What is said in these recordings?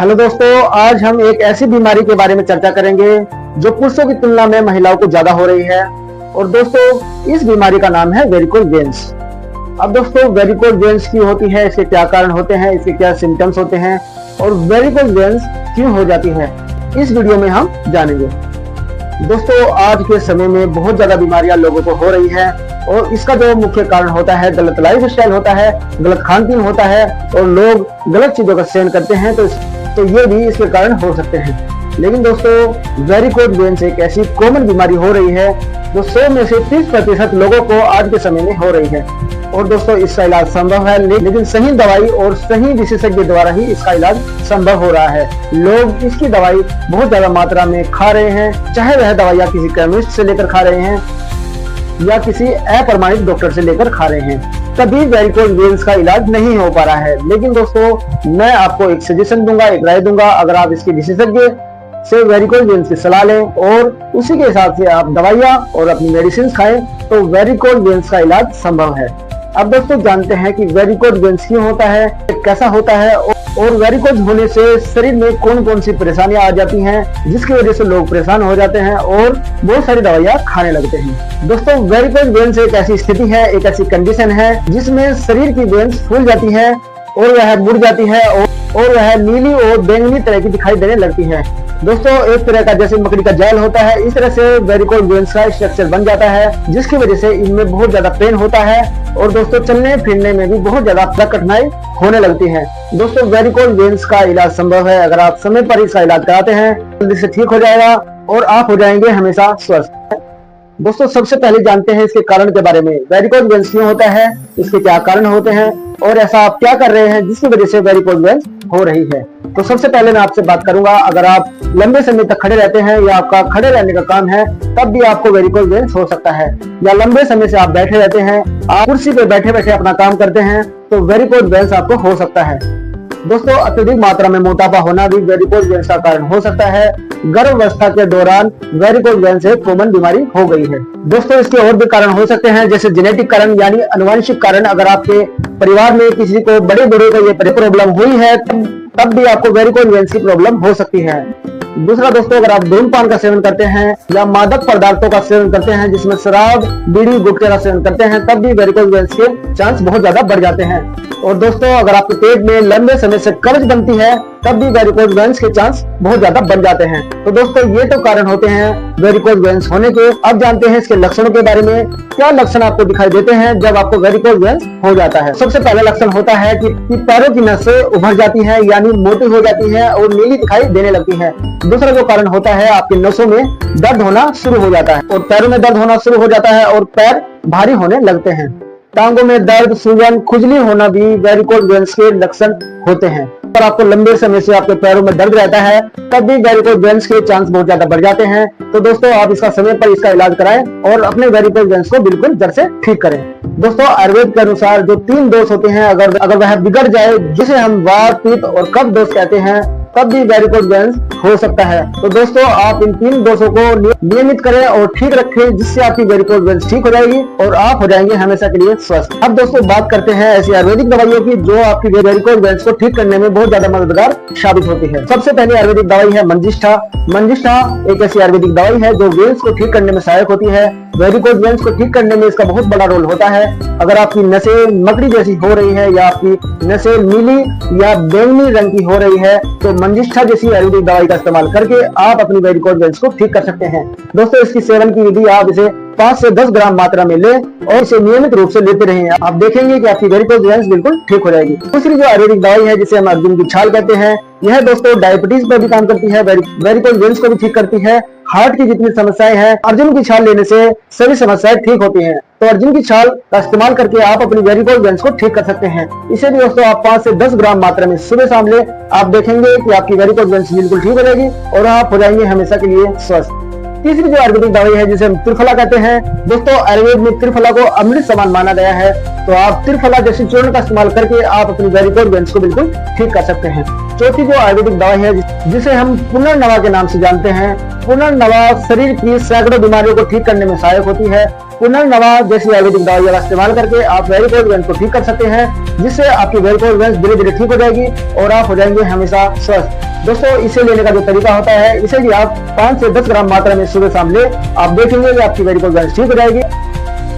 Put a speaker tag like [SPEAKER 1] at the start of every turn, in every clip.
[SPEAKER 1] Hello दोस्तों, आज हम एक ऐसी बीमारी के बारे में चर्चा करेंगे जो पुरुषों की तुलना में महिलाओं को ज्यादा हो रही है। और दोस्तों, इस बीमारी का नाम है वेरिकोज वेन्स। अब दोस्तों, वेरिकोज वेन्स क्यों होती है, इसके क्या कारण होते हैं, इसके क्या सिम्टम्स होते हैं और वेरिकोज वेन्स क्यों हो जाती है, इस वीडियो में हम जानेंगे। दोस्तों, आज के समय में बहुत ज्यादा बीमारियां लोगों को हो रही है और इसका जो मुख्य कारण होता है गलत लाइफ स्टाइल होता है, गलत खान पीन होता है और लोग गलत चीजों का सेवन करते हैं। तो ये भी इसके कारण हो सकते हैं। लेकिन दोस्तों, वेरिकोज वेन्स एक ऐसी कॉमन बीमारी हो रही है जो 100 में से 30% लोगों को आज के समय में हो रही है। और दोस्तों, इसका इलाज संभव है, लेकिन सही दवाई और सही विशेषज्ञ द्वारा ही इसका इलाज संभव हो रहा है। लोग इसकी दवाई बहुत ज्यादा मात्रा में खा रहे हैं, चाहे वह दवाइयाँ किसी केमिस्ट से लेकर खा रहे हैं या किसी अप्रमाणित डॉक्टर से लेकर खा रहे हैं, तभी वेरिकोज वेन्स का इलाज नहीं हो पा रहा है। लेकिन दोस्तों, मैं आपको एक सजेशन दूंगा, एक राय दूंगा। अगर आप इसके विशेषज्ञ से वेरिकोज वेन्स की सलाह लें और उसी के हिसाब से आप दवाइयाँ और अपनी मेडिसिन खाएं तो वेरिकोज वेन्स का इलाज संभव है। अब दोस्तों, जानते हैं कि वेरिकोज वेन्स क्यों होता है, कैसा होता है और वेरिकोज होने से शरीर में कौन कौन सी परेशानियां आ जाती हैं जिसकी वजह से लोग परेशान हो जाते हैं और बहुत सारी दवाइयां खाने लगते हैं। दोस्तों, वेरिकोज वेन्स एक ऐसी स्थिति है, एक ऐसी कंडीशन है जिसमें शरीर की वेन्स फूल जाती है और वह मुड़ जाती है और वह नीली और बैंगनी तरह की दिखाई देने लगती है। दोस्तों, एक तरह का जैसे मकड़ी का जाल होता है, इस तरह से वेरिकोज वेन्स का स्ट्रक्चर बन जाता है जिसकी वजह से इनमें बहुत ज्यादा पेन होता है और दोस्तों, चलने फिरने में भी बहुत ज्यादा कठिनाई होने लगती है। दोस्तों, वेरिकोज वेन्स का इलाज संभव है। अगर आप समय पर इसका इलाज कराते हैं जल्दी से ठीक हो जाएगा और आप हो जाएंगे हमेशा स्वस्थ। दोस्तों, सबसे पहले जानते हैं इसके कारण के बारे में। वेरिकोज वेन्स क्यों होता है, इसके क्या कारण होते हैं और ऐसा आप क्या कर रहे हैं जिसकी वजह से वेरिकोज वेन्स हो रही है। तो सबसे पहले मैं आपसे बात करूंगा, अगर आप लंबे समय तक खड़े रहते हैं या आपका खड़े रहने का काम है तब भी आपको वेरिकोज वेन्स हो सकता है, या लंबे समय से आप बैठे रहते हैं, आप कुर्सी पे बैठे बैठे अपना काम करते हैं तो वेरिकोज वेन्स आपको हो सकता है। दोस्तों, अत्यधिक मात्रा में मोटापा होना भी वेरिकोज वेन्स का कारण हो सकता है। गर्भावस्था के दौरान वेरिकोज वेन्स एक कॉमन बीमारी हो गई है। दोस्तों, इसके और भी कारण हो सकते हैं, जैसे जेनेटिक कारण यानी अनुवांशिक कारण। अगर आपके परिवार में किसी को बड़े बूढ़े को ये प्रॉब्लम हुई है तब भी आपको वेरिकोज वेन्स की प्रॉब्लम हो सकती है। दूसरा दोस्तों, अगर आप धूम्रपान का सेवन करते हैं या मादक पदार्थों का सेवन करते हैं जिसमें शराब, बीड़ी, गुटखे का सेवन करते हैं तब भी वेरिकोज वेन्स के चांस बहुत ज्यादा बढ़ जाते हैं। और दोस्तों, अगर आपके पेट में लंबे समय से कब्ज बनती है तब भी वेरिकोज वेन्स के चांस बहुत ज्यादा बढ़ जाते हैं। तो दोस्तों, ये तो कारण होते हैं वेरिकोज वेन्स होने के। अब जानते हैं इसके लक्षणों के बारे में। क्या लक्षण आपको दिखाई देते हैं जब आपको वेरिकोज वेन्स हो जाता है? सबसे पहला लक्षण होता है कि पैरों की नसें उभर जाती हैं यानी मोटी हो जाती हैं और नीली दिखाई देने लगती है। दूसरा जो कारण होता है, आपकी नसों में दर्द होना शुरू हो जाता है और पैरों में दर्द होना शुरू हो जाता है और पैर भारी होने लगते हैं। टांगों में दर्द, सूजन, खुजली होना भी वेरिकोज वेन्स के लक्षण होते हैं। अगर आपको लंबे समय से आपके पैरों में दर्द रहता है तब भी वेरिकोज वेन्स के चांस बहुत ज्यादा बढ़ जाते हैं। तो दोस्तों, आप इसका समय पर इसका इलाज कराएं और अपने वेरिकोज वेन्स को बिल्कुल जड़ से ठीक करें। दोस्तों, आयुर्वेद के अनुसार जो 3 दोष होते हैं, अगर वह बिगड़ जाए, जिसे हम वात, पित्त और कफ दोष कहते हैं, तब भी वेरिकोज वेन्स हो सकता है। तो दोस्तों, आप इन 3 दोषों को नियमित करें और ठीक रखें जिससे आपकी वेरिकोज वेन्स ठीक हो जाएगी और आप हो जाएंगे हमेशा के लिए स्वस्थ। अब दोस्तों, बात करते हैं ऐसी आयुर्वेदिक दवाइयों की जो आपकी वेरिकोज वेन्स को ठीक करने में बहुत ज्यादा मददगार साबित होती है। सबसे पहले आयुर्वेदिक दवाई है मंजिष्ठा। मंजिष्ठा एक ऐसी आयुर्वेदिक दवाई है जो वेन्स को ठीक करने में सहायक होती है। वेरिकोज वेन्स को ठीक करने में इसका बहुत बड़ा रोल होता है। अगर आपकी नसें मकड़ी जैसी हो रही है या आपकी नसें नीली या बैंगनी रंग की हो रही है तो मंजिष्ठा जैसी आयुर्वेदिक दवाई का इस्तेमाल करके आप अपनी वेरिकोज वेन्स को ठीक कर सकते हैं। दोस्तों, इसकी सेवन की विधि, आप इसे 5 से 10 ग्राम मात्रा में लें और इसे नियमित रूप से लेते रहें। आप देखेंगे कि आपकी वेरिकोज वेन्स बिल्कुल ठीक हो जाएगी। दूसरी जो आयुर्वेदिक दवाई है जिसे हम अर्जुन की छाल कहते हैं, यह दोस्तों डायबिटीज पर भी काम करती है, वेरिकोज वेन्स को भी ठीक करती है। हार्ट की जितनी समस्याएं हैं, अर्जुन की छाल लेने से सभी समस्याएं ठीक होती हैं। तो अर्जुन की छाल का इस्तेमाल करके आप अपनी वेरिकोज वेन्स को ठीक कर सकते हैं। इसे भी दोस्तों आप 5 से 10 ग्राम मात्रा में सुबह शाम ले, आप देखेंगे कि आपकी वेरिकोज वेन्स बिल्कुल ठीक हो जाएगी और आप हो जाएंगे हमेशा के लिए स्वस्थ। तीसरी जो आयुर्वेदिक दवाई है जिसे हम त्रिफला कहते हैं, दोस्तों आयुर्वेद में त्रिफला को अमृत समान माना गया है। तो आप त्रिफला जैसी चूर्ण का इस्तेमाल करके आप अपनी वेरिकोज वेन्स को बिल्कुल ठीक कर सकते हैं। चौथी जो आयुर्वेदिक दवा है जिसे हम पुनर्नवा के नाम से जानते हैं। पुनर्नवा शरीर की सैकड़ों बीमारियों को ठीक करने में सहायक होती है। पुनर्नवा जैसी आयुर्वेदिक दवाइयों का इस्तेमाल करके आप वेरिकोज वेन्स को ठीक कर सकते हैं, जिससे आपकी वेरिकोज वेन्स धीरे धीरे ठीक हो जाएगी और आप हो जाएंगे हमेशा स्वस्थ। दोस्तों, इसे लेने का जो तरीका होता है, इसे भी आप 5 से 10 ग्राम मात्रा में सुबह शाम ले, आप देखेंगे कि आपकी वेरिकोज वेन्स ठीक हो जाएगी।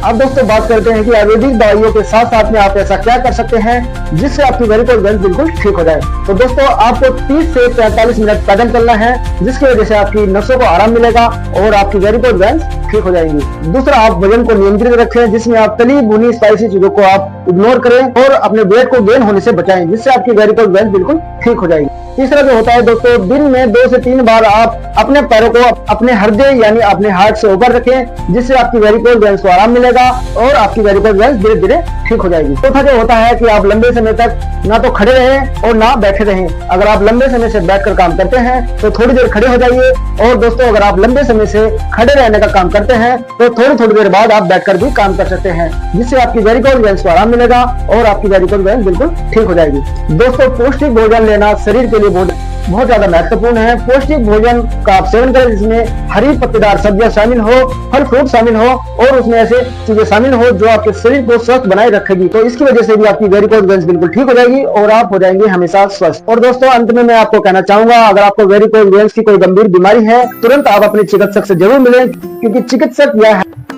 [SPEAKER 1] अब दोस्तों बात करते हैं कि आयुर्वेदिक दवाइयों के साथ साथ में आप ऐसा क्या कर सकते हैं जिससे आपकी वेरिकोज वेन्स बिल्कुल ठीक हो जाए। तो दोस्तों, आपको 30 से 45 मिनट पैदल चलना है, जिसकी वजह से आपकी नसों को आराम मिलेगा और आपकी वेरिकोज वेन्स ठीक हो जाएंगी। दूसरा, आप वजन को नियंत्रित रखें, जिसमें आप तली भुनी स्पाइसी चीजों को आप इग्नोर करें और अपने वेट को गेन होने से बचाएं, जिससे आपकी वेरिकोज वेन्स बिल्कुल ठीक हो जाएगी। तीसरा जो होता है दोस्तों, दिन में 2 से 3 बार आप अपने पैरों को अपने हृदय यानी अपने हार्ट से ऊपर रखें, जिससे आपकी वेरिकोज वेन्स को आराम मिलेगा और आपकी वेरिकोज वेन्स धीरे धीरे ठीक हो जाएगी। चौथा जो होता है कि आप लंबे समय तक ना तो खड़े रहें और ना बैठे रहें। अगर आप लंबे समय से बैठकर काम करते हैं तो थोड़ी देर खड़े हो जाइए, और दोस्तों अगर आप लंबे समय से खड़े रहने का काम करते हैं तो थोड़ी देर बाद आप बैठकर भी काम कर सकते हैं, जिससे आपकी वेरिकोज वेन्स को आराम मिलेगा और आपकी वेरिकोज वेन्स बिल्कुल ठीक हो जाएगी। दोस्तों, पौष्टिक भोजन लेना शरीर के लिए बहुत ज्यादा महत्वपूर्ण है। पौष्टिक भोजन का आप सेवन करें, जिसमें हरी पत्तेदार सब्जियां शामिल हो, फल फ्रूट शामिल हो और उसमें ऐसे चीजें शामिल हो जो आपके शरीर को स्वस्थ बनाए रखेगी। तो इसकी वजह से भी आपकी वेरिकोज वेन्स बिल्कुल ठीक हो जाएगी और आप हो जाएंगे हमेशा स्वस्थ। और दोस्तों, अंत में मैं आपको कहना चाहूंगा, अगर आपको वेरिकोज वेन्स की कोई गंभीर बीमारी है, तुरंत आप अपने चिकित्सक से जरूर मिलें, क्योंकि चिकित्सक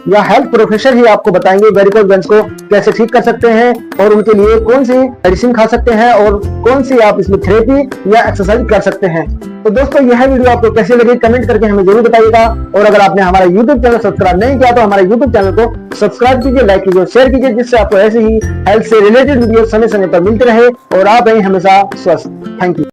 [SPEAKER 1] या हेल्थ प्रोफेसर ही आपको बताएंगे वेरिकोज वेन्स को कैसे ठीक कर सकते हैं और उनके लिए कौन सी मेडिसिन खा सकते हैं और कौन सी आप इसमें थेरेपी या एक्सरसाइज कर सकते हैं। तो दोस्तों, यह वीडियो आपको कैसे लगी कमेंट करके हमें जरूर बताइएगा, और अगर आपने हमारा YouTube चैनल सब्सक्राइब नहीं किया तो हमारे YouTube चैनल को सब्सक्राइब कीजिए, लाइक कीजिए, शेयर कीजिए, जिससे आपको ऐसे ही हेल्थ से रिलेटेड वीडियो समय समय पर मिलते रहे और आप रहे हमेशा स्वस्थ। Thank you.